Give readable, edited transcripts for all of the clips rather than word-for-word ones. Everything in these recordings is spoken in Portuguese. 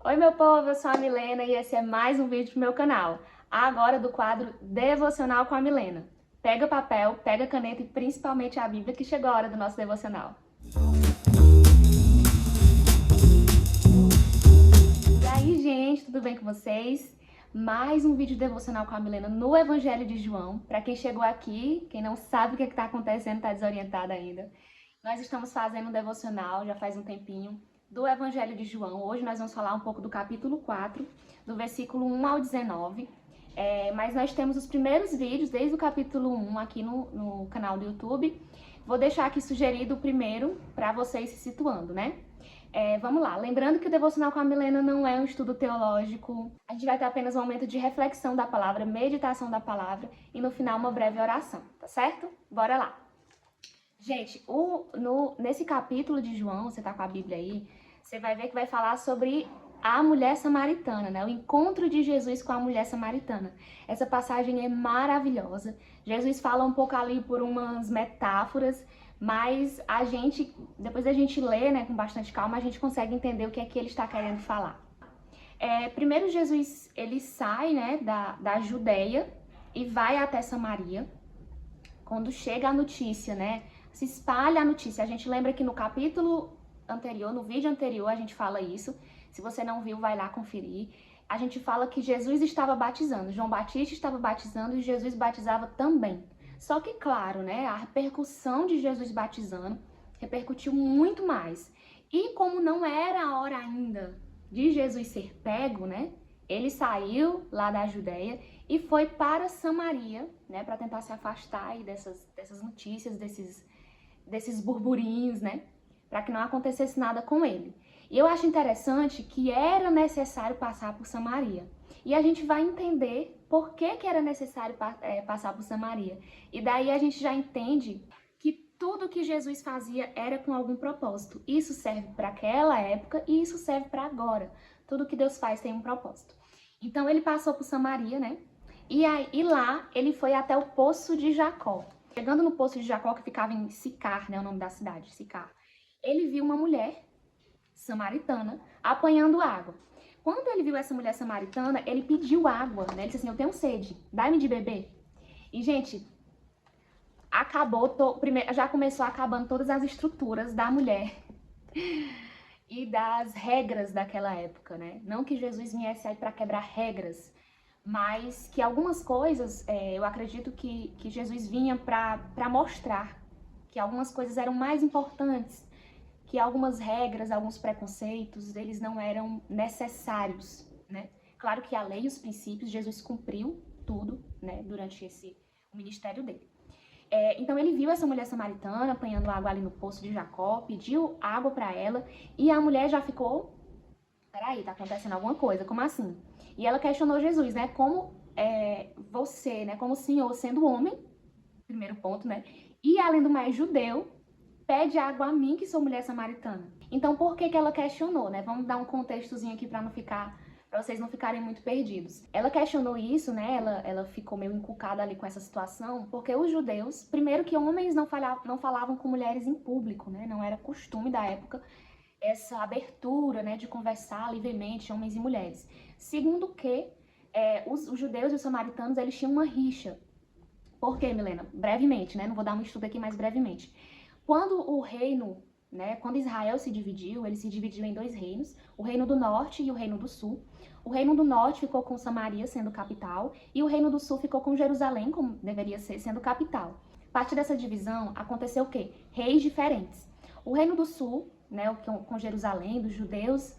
Oi, meu povo, eu sou a Milena e esse é mais um vídeo pro meu canal. Agora do quadro Devocional com a Milena. Pega papel, pega caneta e principalmente a Bíblia que chegou a hora do nosso devocional. E aí, gente, tudo bem com vocês? Mais um vídeo devocional com a Milena no Evangelho de João. Para quem chegou aqui, quem não sabe o que está acontecendo, está desorientado ainda. Nós estamos fazendo um devocional já faz um tempinho do Evangelho de João. Hoje nós vamos falar um pouco do capítulo 4, do versículo 1 ao 19. Mas nós temos os primeiros vídeos desde o capítulo 1 aqui no canal do YouTube. Vou deixar aqui sugerido o primeiro para vocês se situando, né? Vamos lá, lembrando que o Devocional com a Milena não é um estudo teológico, a gente vai ter apenas um momento de reflexão da palavra, meditação da palavra e no final uma breve oração, tá certo? Bora lá! Gente, nesse capítulo de João, você tá com a Bíblia aí, você vai ver que vai falar sobre a mulher samaritana, né? O encontro de Jesus com a mulher samaritana. Essa passagem é maravilhosa. Jesus fala um pouco ali por umas metáforas, mas depois da gente ler, né, com bastante calma, a gente consegue entender o que é que ele está querendo falar. Primeiro Jesus, ele sai, né, da Judeia e vai até Samaria. Quando chega a notícia, né, se espalha a notícia. A gente lembra que no capítulo anterior, no vídeo anterior, a gente fala isso. Se você não viu, vai lá conferir. A gente fala que Jesus estava batizando, João Batista estava batizando e Jesus batizava também. Só que, claro, né, a repercussão de Jesus batizando repercutiu muito mais. E como não era a hora ainda de Jesus ser pego, né, ele saiu lá da Judéia e foi para Samaria, né, para tentar se afastar aí dessas notícias, desses burburinhos, né, para que não acontecesse nada com ele. E eu acho interessante que era necessário passar por Samaria. E a gente vai entender por que era necessário passar por Samaria. E daí a gente já entende que tudo que Jesus fazia era com algum propósito. Isso serve para aquela época e isso serve para agora. Tudo que Deus faz tem um propósito. Então ele passou por Samaria, né? E lá ele foi até o Poço de Jacó. Chegando no Poço de Jacó, que ficava em Sicar, né? O nome da cidade, Sicar. Ele viu uma mulher samaritana apanhando água. Quando ele viu essa mulher samaritana, ele pediu água, né? Ele disse assim, eu tenho sede, dá-me de beber. E, gente, já começou acabando todas as estruturas da mulher e das regras daquela época, né? Não que Jesus viesse aí para quebrar regras, mas que algumas coisas, eu acredito que Jesus vinha para mostrar que algumas coisas eram mais importantes, que algumas regras, alguns preconceitos, eles não eram necessários, né? Claro que a lei e os princípios, Jesus cumpriu tudo, né, durante o ministério dele. Então ele viu essa mulher samaritana apanhando água ali no Poço de Jacó, pediu água para ela e a mulher já ficou, peraí, tá acontecendo alguma coisa, como assim? E ela questionou Jesus, né, como você, né, como o Senhor sendo homem, primeiro ponto, né, e além do mais judeu, pede água a mim, que sou mulher samaritana. Então, por que ela questionou, né? Vamos dar um contextozinho aqui para vocês não ficarem muito perdidos. Ela questionou isso, né? Ela ficou meio encucada ali com essa situação, porque os judeus, primeiro que homens não falavam com mulheres em público, né? Não era costume da época essa abertura, né, de conversar livremente, homens e mulheres. Segundo que os judeus e os samaritanos, eles tinham uma rixa. Por quê, Milena? Brevemente, né? Não vou dar um estudo aqui, mas brevemente. Quando o reino, né, quando Israel se dividiu, ele se dividiu em dois reinos, o reino do norte e o reino do sul. O reino do norte ficou com Samaria sendo capital e o reino do sul ficou com Jerusalém, como deveria ser, sendo capital. A partir dessa divisão, aconteceu o quê? Reis diferentes. O reino do sul, né, com Jerusalém, dos judeus,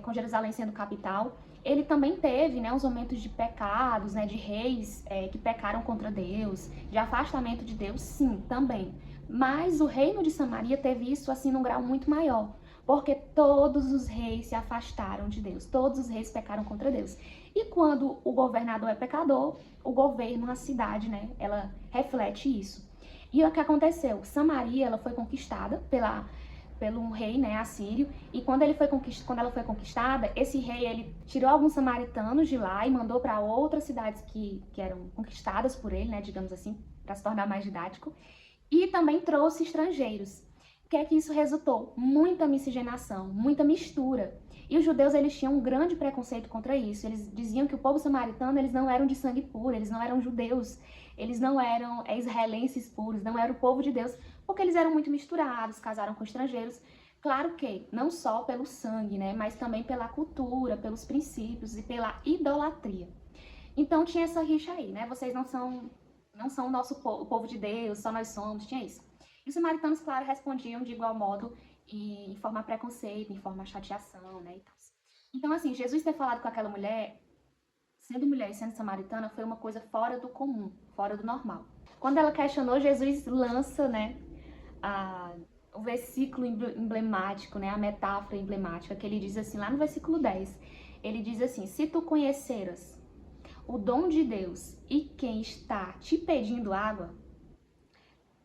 com Jerusalém sendo capital, ele também teve, né, uns momentos de pecados, né, de reis que pecaram contra Deus, de afastamento de Deus, sim, também. Mas o reino de Samaria teve isso assim num grau muito maior, porque todos os reis se afastaram de Deus, todos os reis pecaram contra Deus. E quando o governador é pecador, o governo, a cidade, né, ela reflete isso. E o que aconteceu? Samaria, ela foi conquistada pelo um rei, né, assírio, e quando ela foi conquistada, esse rei, ele tirou alguns samaritanos de lá e mandou para outras cidades que eram conquistadas por ele, né, digamos assim, para se tornar mais didático, e também trouxe estrangeiros. O que é que isso resultou? Muita miscigenação, muita mistura. E os judeus, eles tinham um grande preconceito contra isso. Eles diziam que o povo samaritano, eles não eram de sangue puro, eles não eram judeus, eles não eram israelenses puros, não eram o povo de Deus, porque eles eram muito misturados, casaram com estrangeiros. Claro que não só pelo sangue, né, mas também pela cultura, pelos princípios e pela idolatria. Então tinha essa rixa aí, né? Vocês não são o nosso povo, o povo de Deus, só nós somos, tinha isso. E os samaritanos, claro, respondiam de igual modo e em forma preconceito, em forma chateação, né, e tal. Então, assim, Jesus ter falado com aquela mulher, sendo mulher e sendo samaritana, foi uma coisa fora do comum, fora do normal. Quando ela questionou, Jesus lança, né, o versículo emblemático, né, a metáfora emblemática, que ele diz assim, lá no versículo 10, ele diz assim, se tu conheceras o dom de Deus e quem está te pedindo água,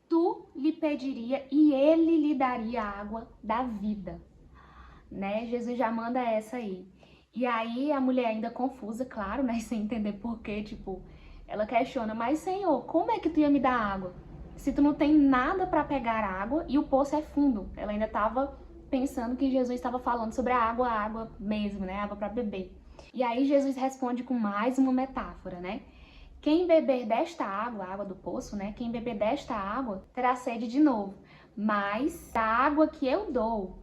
tu lhe pediria e ele lhe daria a água da vida, né? Jesus já manda essa aí. E aí a mulher ainda confusa, claro, né, sem entender por quê, tipo, ela questiona, mas Senhor, como é que tu ia me dar água? Se tu não tem nada para pegar água e o poço é fundo. Ela ainda estava pensando que Jesus estava falando sobre a água mesmo, né, água para beber. E aí Jesus responde com mais uma metáfora, né? Quem beber desta água, a água do poço, né? Quem beber desta água terá sede de novo. Mas a água que eu dou,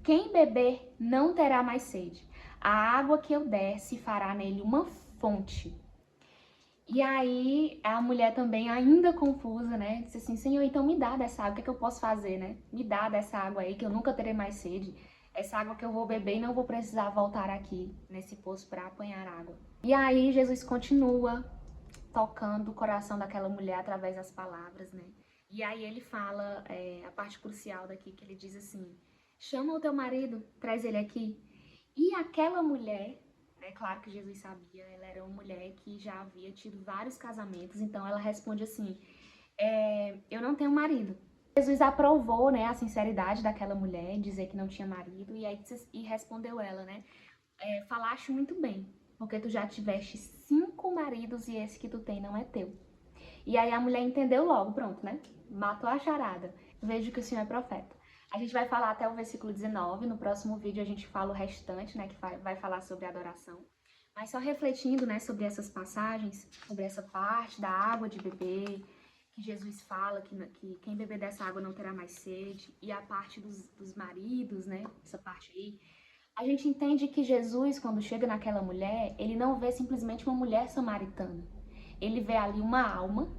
quem beber não terá mais sede. A água que eu der se fará nele uma fonte. E aí a mulher também, ainda confusa, né? Disse assim, Senhor, então me dá dessa água, o que é que eu posso fazer, né? Me dá dessa água aí que eu nunca terei mais sede. Essa água que eu vou beber e não vou precisar voltar aqui nesse poço para apanhar água. E aí Jesus continua tocando o coração daquela mulher através das palavras, né? E aí ele fala a parte crucial daqui, que ele diz assim, chama o teu marido, traz ele aqui. E aquela mulher, é claro que Jesus sabia, ela era uma mulher que já havia tido vários casamentos, então ela responde assim, eu não tenho marido. Jesus aprovou, né, a sinceridade daquela mulher, dizer que não tinha marido, e aí respondeu ela, né, falaste muito bem, porque tu já tiveste 5 maridos e esse que tu tem não é teu. E aí a mulher entendeu logo, pronto, né? Matou a charada. Vejo que o Senhor é profeta. A gente vai falar até o versículo 19, no próximo vídeo a gente fala o restante, né, que vai falar sobre adoração. Mas só refletindo, né, sobre essas passagens, sobre essa parte da água de beber, que Jesus fala que quem beber dessa água não terá mais sede, e a parte dos maridos, né, essa parte aí, a gente entende que Jesus, quando chega naquela mulher, ele não vê simplesmente uma mulher samaritana. Ele vê ali uma alma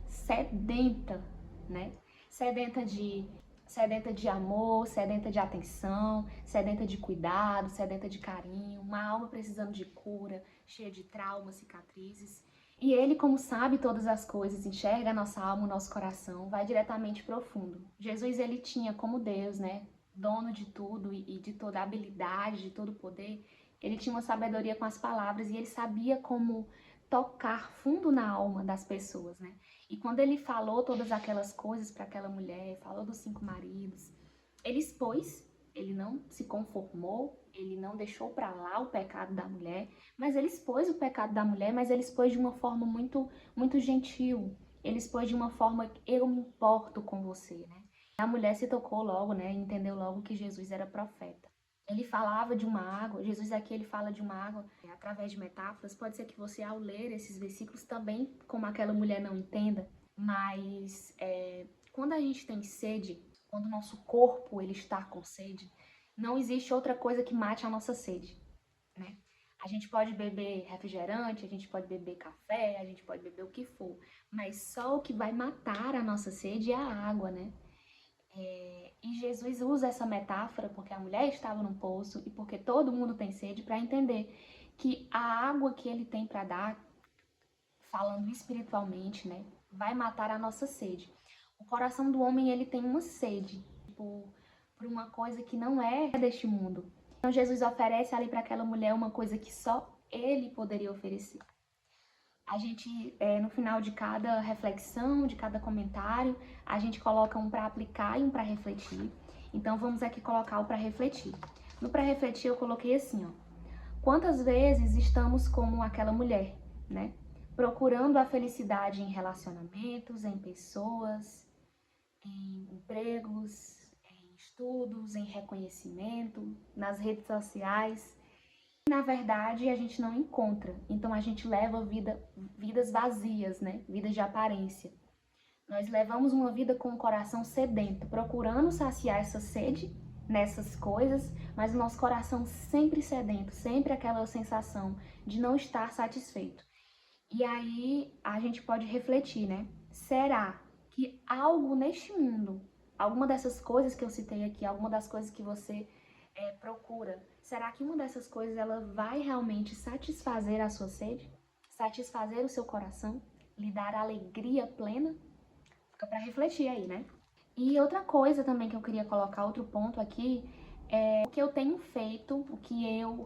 sedenta, né? Sedenta de amor, sedenta de atenção, sedenta de cuidado, sedenta de carinho, uma alma precisando de cura, cheia de traumas, cicatrizes. E ele, como sabe todas as coisas, enxerga a nossa alma, o nosso coração, vai diretamente profundo. Jesus, ele tinha como Deus, né, dono de tudo e de toda a habilidade, de todo o poder, ele tinha uma sabedoria com as palavras e ele sabia como tocar fundo na alma das pessoas, né? E quando ele falou todas aquelas coisas para aquela mulher, falou dos 5 maridos, ele expôs, ele não se conformou, ele não deixou para lá o pecado da mulher, mas ele expôs o pecado da mulher, mas ele expôs de uma forma muito, muito gentil. Ele expôs de uma forma, eu me importo com você, né? A mulher se tocou logo, né? Entendeu logo que Jesus era profeta. Ele falava de uma água, Jesus aqui ele fala de uma água através de metáforas. Pode ser que você ao ler esses versículos também, como aquela mulher, não entenda, mas quando a gente tem sede, quando o nosso corpo ele está com sede, não existe outra coisa que mate a nossa sede, né? A gente pode beber refrigerante, a gente pode beber café, a gente pode beber o que for, mas só o que vai matar a nossa sede é a água, né? E Jesus usa essa metáfora porque a mulher estava no poço e porque todo mundo tem sede para entender que a água que ele tem para dar, falando espiritualmente, né, vai matar a nossa sede. O coração do homem ele tem uma sede por uma coisa que não é deste mundo. Então Jesus oferece ali para aquela mulher uma coisa que só ele poderia oferecer. A gente, no final de cada reflexão, de cada comentário, a gente coloca um para aplicar e um para refletir. Então, vamos aqui colocar o para refletir. No para refletir, eu coloquei assim, ó. Quantas vezes estamos como aquela mulher, né? Procurando a felicidade em relacionamentos, em pessoas, em empregos, estudos, em reconhecimento, nas redes sociais. Na verdade, a gente não encontra. Então a gente leva vidas vazias, né? Vidas de aparência. Nós levamos uma vida com o coração sedento, procurando saciar essa sede nessas coisas, mas o nosso coração sempre sedento, sempre aquela sensação de não estar satisfeito. E aí a gente pode refletir, né? Será que algo neste mundo, alguma dessas coisas que eu citei aqui, alguma das coisas que você procura, será que uma dessas coisas ela vai realmente satisfazer a sua sede? Satisfazer o seu coração? Lhe dar alegria plena? Fica para refletir aí, né? E outra coisa também que eu queria colocar, outro ponto aqui, é o que eu tenho feito, o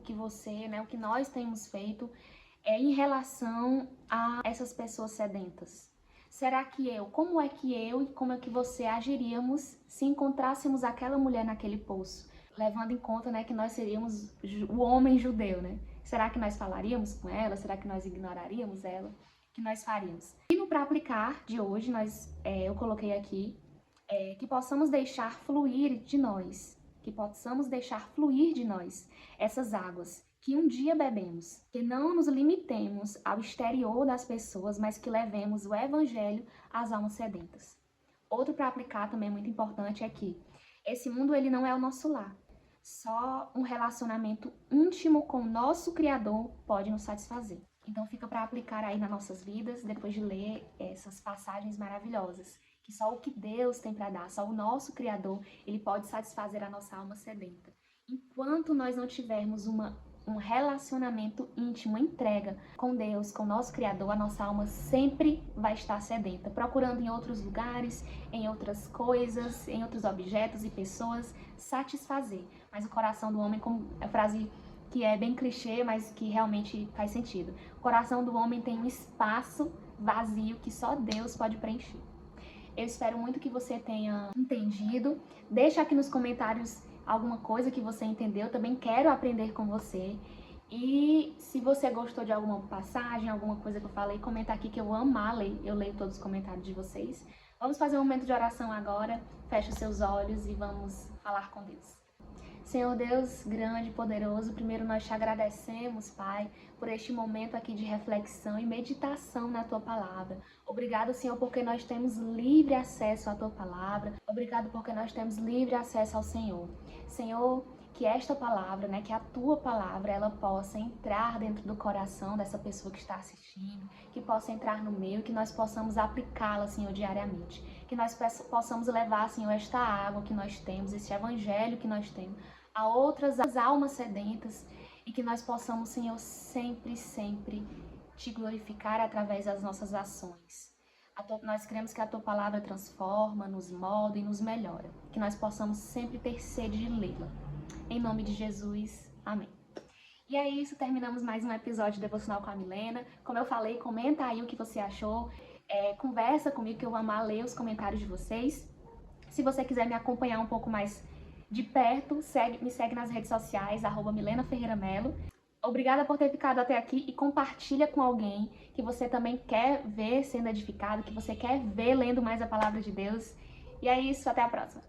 que você, né, o que nós temos feito em relação a essas pessoas sedentas. Será que como é que eu e como é que você agiríamos se encontrássemos aquela mulher naquele poço? Levando em conta, né, que nós seríamos o homem judeu, né? Será que nós falaríamos com ela? Será que nós ignoraríamos ela? O que nós faríamos? E no Pra Aplicar de hoje, eu coloquei aqui que possamos deixar fluir de nós, essas águas que um dia bebemos, que não nos limitemos ao exterior das pessoas, mas que levemos o evangelho às almas sedentas. Outro para aplicar também muito importante é que esse mundo ele não é o nosso lar. Só um relacionamento íntimo com o nosso Criador pode nos satisfazer. Então fica para aplicar aí nas nossas vidas, depois de ler essas passagens maravilhosas, que só o que Deus tem para dar, só o nosso Criador, ele pode satisfazer a nossa alma sedenta. Enquanto nós não tivermos um relacionamento íntimo, entrega com Deus, com o nosso Criador, a nossa alma sempre vai estar sedenta, procurando em outros lugares, em outras coisas, em outros objetos e pessoas, satisfazer. Mas o coração do homem, como a frase que é bem clichê, mas que realmente faz sentido. O coração do homem tem um espaço vazio que só Deus pode preencher. Eu espero muito que você tenha entendido. Deixa aqui nos comentários alguma coisa que você entendeu. Também quero aprender com você. E se você gostou de alguma passagem, alguma coisa que eu falei, comenta aqui que eu vou amar ler. Eu leio todos os comentários de vocês. Vamos fazer um momento de oração agora. Feche os seus olhos e vamos falar com Deus. Senhor Deus grande e poderoso, primeiro nós te agradecemos, Pai, por este momento aqui de reflexão e meditação na Tua Palavra. Obrigado, Senhor, porque nós temos livre acesso à Tua Palavra. Obrigado porque nós temos livre acesso ao Senhor. Senhor, que esta palavra, né, que a Tua Palavra, ela possa entrar dentro do coração dessa pessoa que está assistindo, que possa entrar no meu e que nós possamos aplicá-la, Senhor, diariamente. Que nós possamos levar, Senhor, esta água que nós temos, esse evangelho que nós temos, a outras almas sedentas e que nós possamos, Senhor, sempre, sempre te glorificar através das nossas ações. Nós cremos que a Tua Palavra transforma, nos molda e nos melhora. Que nós possamos sempre ter sede de lê-la. Em nome de Jesus, amém. E é isso, terminamos mais um episódio de Devocional com a Milena. Como eu falei, comenta aí o que você achou. Conversa comigo que eu vou amar ler os comentários de vocês. Se você quiser me acompanhar um pouco mais de perto, me segue nas redes sociais, @MilenaFerreiraMelo. Obrigada por ter ficado até aqui e compartilha com alguém que você também quer ver sendo edificado, que você quer ver lendo mais a Palavra de Deus. E é isso, até a próxima.